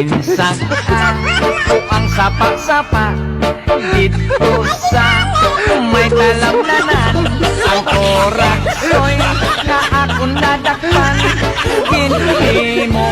Ginsaka o ang sapa-sapa dito sa may talamnanan. Ang koraksoy na akong nadakpan, ginhimo